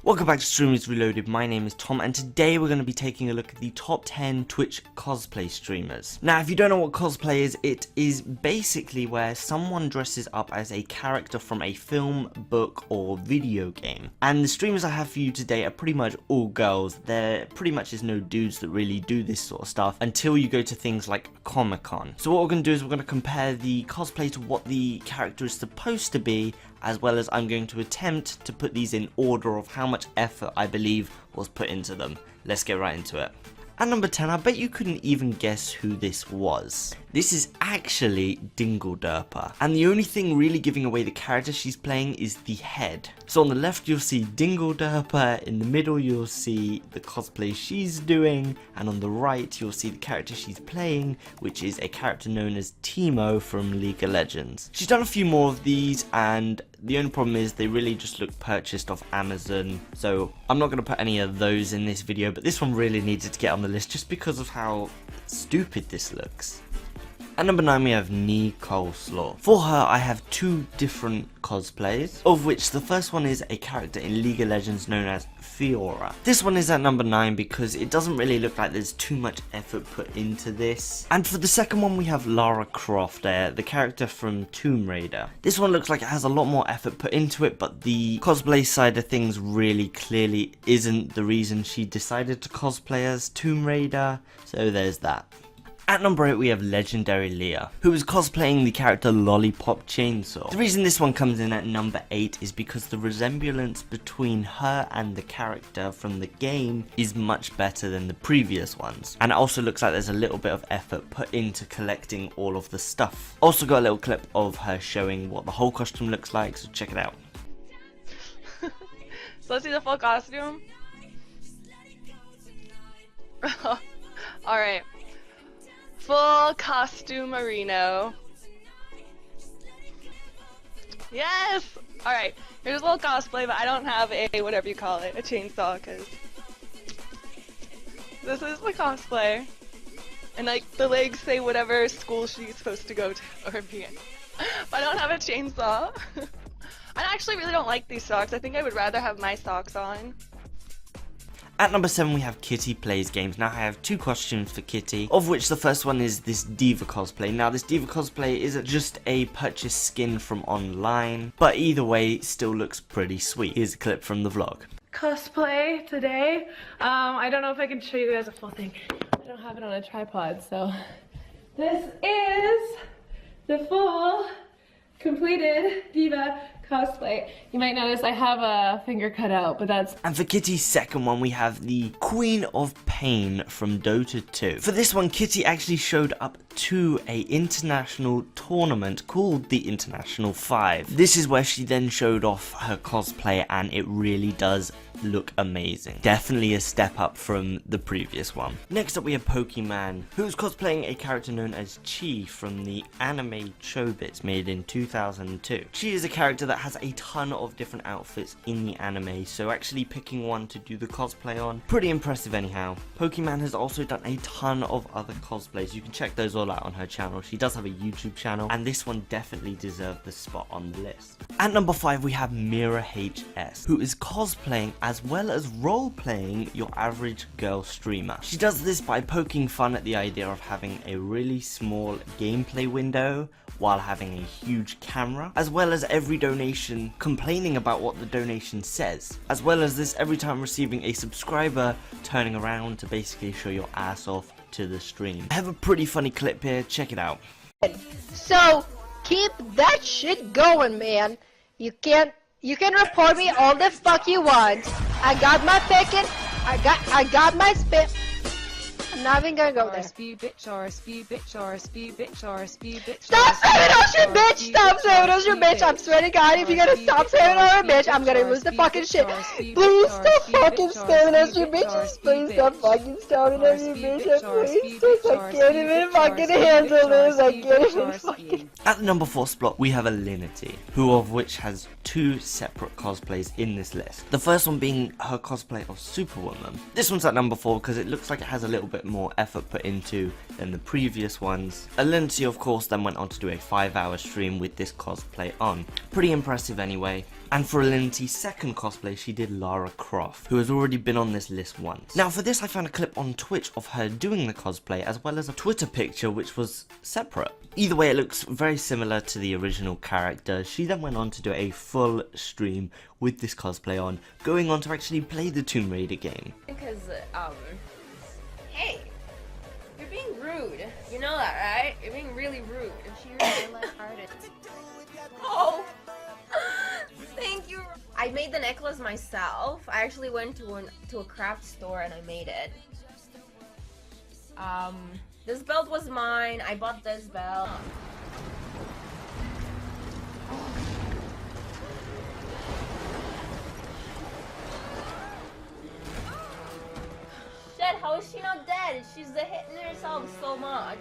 Welcome back to Streamers Reloaded. My name is Tom and today we're going to be taking a look at the top 10 Twitch cosplay streamers. Now if you don't know what cosplay is, it is basically where someone dresses up as a character from a film, book or video game. And the streamers I have for you today are pretty much all girls. There pretty much is no dudes that really do this sort of stuff until you go to things like Comic-Con. So what we're going to do is we're going to compare the cosplay to what the character is supposed to be, as well as I'm going to attempt to put these in order of how much effort I believe was put into them. Let's get right into it. At number 10, I bet you couldn't even guess who this was. This is actually Dingledurper, and the only thing really giving away the character she's playing is the head. So on the left you'll see Dingledurper, in the middle you'll see the cosplay she's doing, and on the right you'll see the character she's playing, which is a character known as Teemo from League of Legends. She's done a few more of these, and the only problem is they really just look purchased off Amazon, so I'm not going to put any of those in this video, but this one really needed to get on the list just because of how stupid this looks. At number 9 we have Coleslaw. For her I have two different cosplays, of which the first one is a character in League of Legends known as Fiora. This one is at number 9 because it doesn't really look like there's too much effort put into this. And for the second one we have Lara Croft, the character from Tomb Raider. This one looks like it has a lot more effort put into it, but the cosplay side of things really clearly isn't the reason she decided to cosplay as Tomb Raider, so there's that. At number 8 we have Legendary Leah, who is cosplaying the character Lollipop Chainsaw. The reason this one comes in at number 8 is because the resemblance between her and the character from the game is much better than the previous ones. And it also looks like there's a little bit of effort put into collecting all of the stuff. Also got a little clip of her showing what the whole costume looks like, so check it out. So let's see the full costume. Alright. Full costume Marino. Yes! Alright, here's a little cosplay, but I don't have a, whatever you call it, a chainsaw, because this is the cosplay. And like, the legs say whatever school she's supposed to go to or be in. But I don't have a chainsaw. I actually really don't like these socks. I think I would rather have my socks on. At number 7 we have Kittyplaysgames. Now I have two costumes for Kitty, of which the first one is this Diva cosplay. Now this Diva cosplay isn't just a purchased skin from online, but either way still looks pretty sweet. Here's a clip from the vlog. Cosplay today. I don't know if I can show you guys a full thing. I don't have it on a tripod, so this is the full completed Diva cosplay. You might notice I have a finger cut out, but that's... And for Kitty's second one, we have the Queen of Pain from Dota 2. For this one, Kitty actually showed up to a international tournament called the International 5. This is where she then showed off her cosplay, and it really does look amazing. Definitely a step up from the previous one. Next up we have Pokimane, who's cosplaying a character known as Chi from the anime Chobits made in 2002. Chi is a character that has a ton of different outfits in the anime, so actually picking one to do the cosplay on, pretty impressive anyhow. Pokimane has also done a ton of other cosplays. You can check those all out on her channel. She does have a YouTube channel, and this one definitely deserved the spot on the list. At number 5 we have Mira HS, who is cosplaying as well as role-playing your average girl streamer. She does this by poking fun at the idea of having a really small gameplay window while having a huge camera, as well as every donation complaining about what the donation says, as well as this every time receiving a subscriber turning around to basically show your ass off to the stream. I have a pretty funny clip here, check it out. So keep that shit going, man. You can report me all the fuck you want. I got my picking. I got my spit. I'm not even gonna go there. Speed bitch, speed bitch, speed bitch, speed bitch. Stop saying us your bitch! Stop saying us your bitch! I swear to God, if you're gonna stop saying us your bitch, I'm gonna lose the fucking shit. Please stop fucking spamming us your bitches. Please stop fucking spamming us your bitches. Please, I can't even fucking handle this. I can't even fucking. At the number 4 spot we have Alinity, who of which has two separate cosplays in this list. The first one being her cosplay of Superwoman. This one's at number 4 because it looks like it has a little bit more effort put into than the previous ones. Alinity, of course, then went on to do a 5-hour stream with this cosplay on. Pretty impressive anyway. And for Alinity's second cosplay, she did Lara Croft, who has already been on this list once. Now for this, I found a clip on Twitch of her doing the cosplay, as well as a Twitter picture which was separate. Either way, it looks very similar to the original character. She then went on to do a full stream with this cosplay on, going on to actually play the Tomb Raider game. Because, hey, you're being rude. You know that, right? You're being really rude. And she really lighthearted. Oh! Thank you. I made the necklace myself. I actually went to a craft store and I made it. This belt was mine. I bought this belt. Shit, how is she not dead? She's hitting herself so much.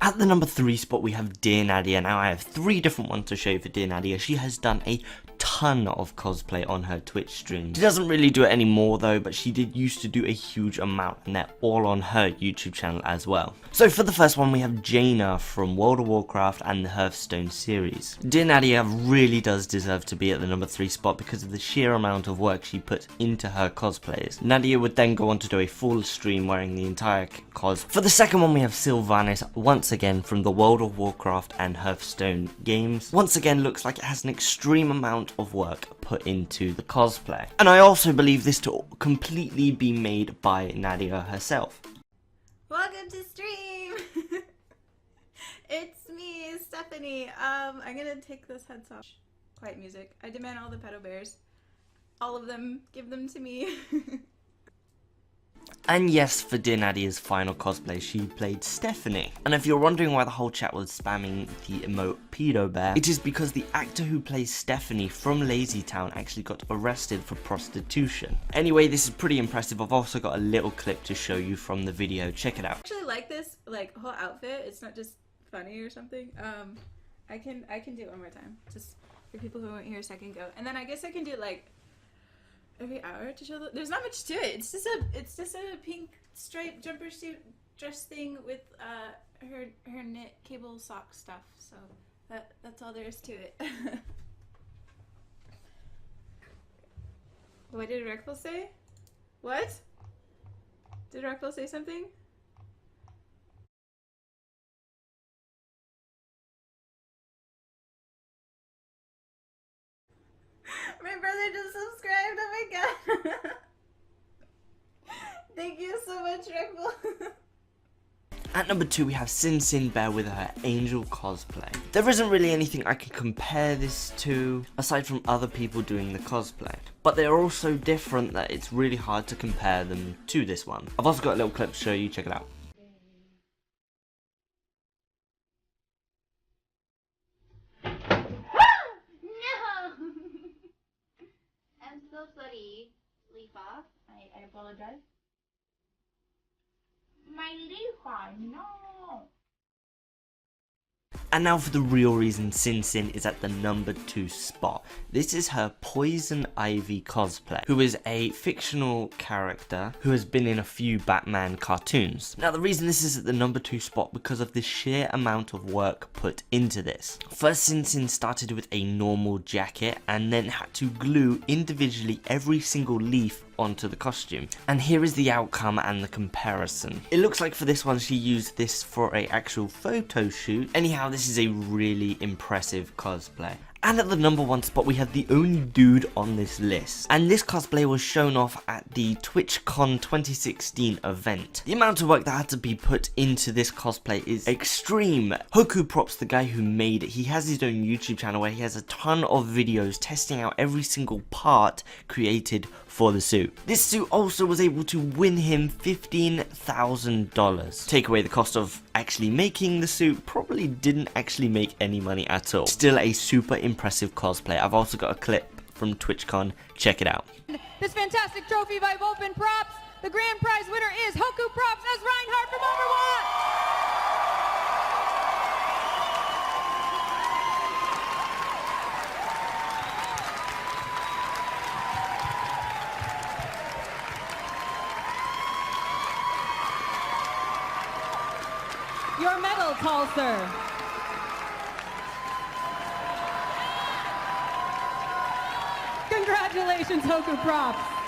At the number 3 spot, we have DeerNadia. Now I have 3 different ones to show you for DeerNadia. She has done a ton of cosplay on her Twitch stream. She doesn't really do it anymore though, but she did used to do a huge amount, and they're all on her YouTube channel as well. So for the first one, we have Jaina from World of Warcraft and the Hearthstone series. DeerNadia really does deserve to be at the number 3 spot because of the sheer amount of work she puts into her cosplays. Nadia would then go on to do a full stream wearing the entire cos. For the second one, we have Sylvanas once again from the World of Warcraft and Hearthstone games. Once again, looks like it has an extreme amount of work put into the cosplay. And I also believe this to completely be made by Nadia herself. Welcome to stream! It's me, Stephanie. I'm gonna take this headset off. Quiet music. I demand all the pedo bears. All of them. Give them to me. And yes, for DeerNadia's final cosplay, she played Stephanie. And if you're wondering why the whole chat was spamming the emote pedo bear, it is because the actor who plays Stephanie from Lazy Town actually got arrested for prostitution. Anyway, this is pretty impressive. I've also got a little clip to show you from the video. Check it out. I actually like this whole outfit. It's not just funny or something. I can do it one more time. Just for people who weren't here a second ago. And then I guess I can do every hour to show there's not much to it. It's just a pink striped jumper suit dress thing with her knit cable sock stuff. So that's all there is to it. What did Reckful say? What? Did Reckful say something? My brother just subscribed, oh my god. Thank you so much, Reckful. At number 2, we have CinCinbear with her Angel cosplay. There isn't really anything I can compare this to, aside from other people doing the cosplay. But they're all so different that it's really hard to compare them to this one. I've also got a little clip to show you, check it out. I'm so sorry, Lifa. I apologize. My Lifa, no! And now for the real reason CinCin is at the number 2 spot. This is her Poison Ivy cosplay, who is a fictional character who has been in a few Batman cartoons. Now the reason this is at the number 2 spot because of the sheer amount of work put into this. First, CinCin started with a normal jacket and then had to glue individually every single leaf onto the costume. And here is the outcome and the comparison. It looks like for this one she used this for a actual photo shoot. Anyhow, this is a really impressive cosplay. And at the number 1 spot, we have the only dude on this list. And this cosplay was shown off at the TwitchCon 2016 event. The amount of work that had to be put into this cosplay is extreme. Hoku props the guy who made it. He has his own YouTube channel where he has a ton of videos testing out every single part created for the suit. This suit also was able to win him $15,000. Take away the cost of actually making the suit, probably didn't actually make any money at all. Still a super impressive cosplay. I've also got a clip from TwitchCon, check it out. This fantastic trophy by Wolfen Props, the grand prize winner is Hoku Props as Reinhardt from Overwatch! Tulser. Congratulations, Hoku Props.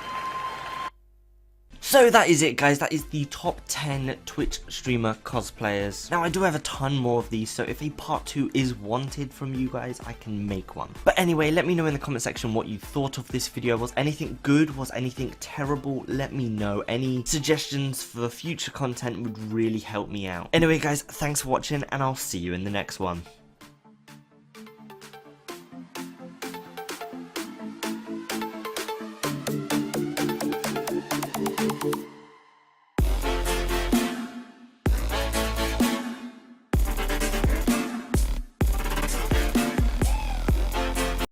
So that is it, guys. That is the top 10 Twitch streamer cosplayers. Now I do have a ton more of these, so if a part 2 is wanted from you guys, I can make one. But anyway, let me know in the comment section what you thought of this video. Was anything good? Was anything terrible? Let me know. Any suggestions for future content would really help me out. Anyway guys, thanks for watching and I'll see you in the next one.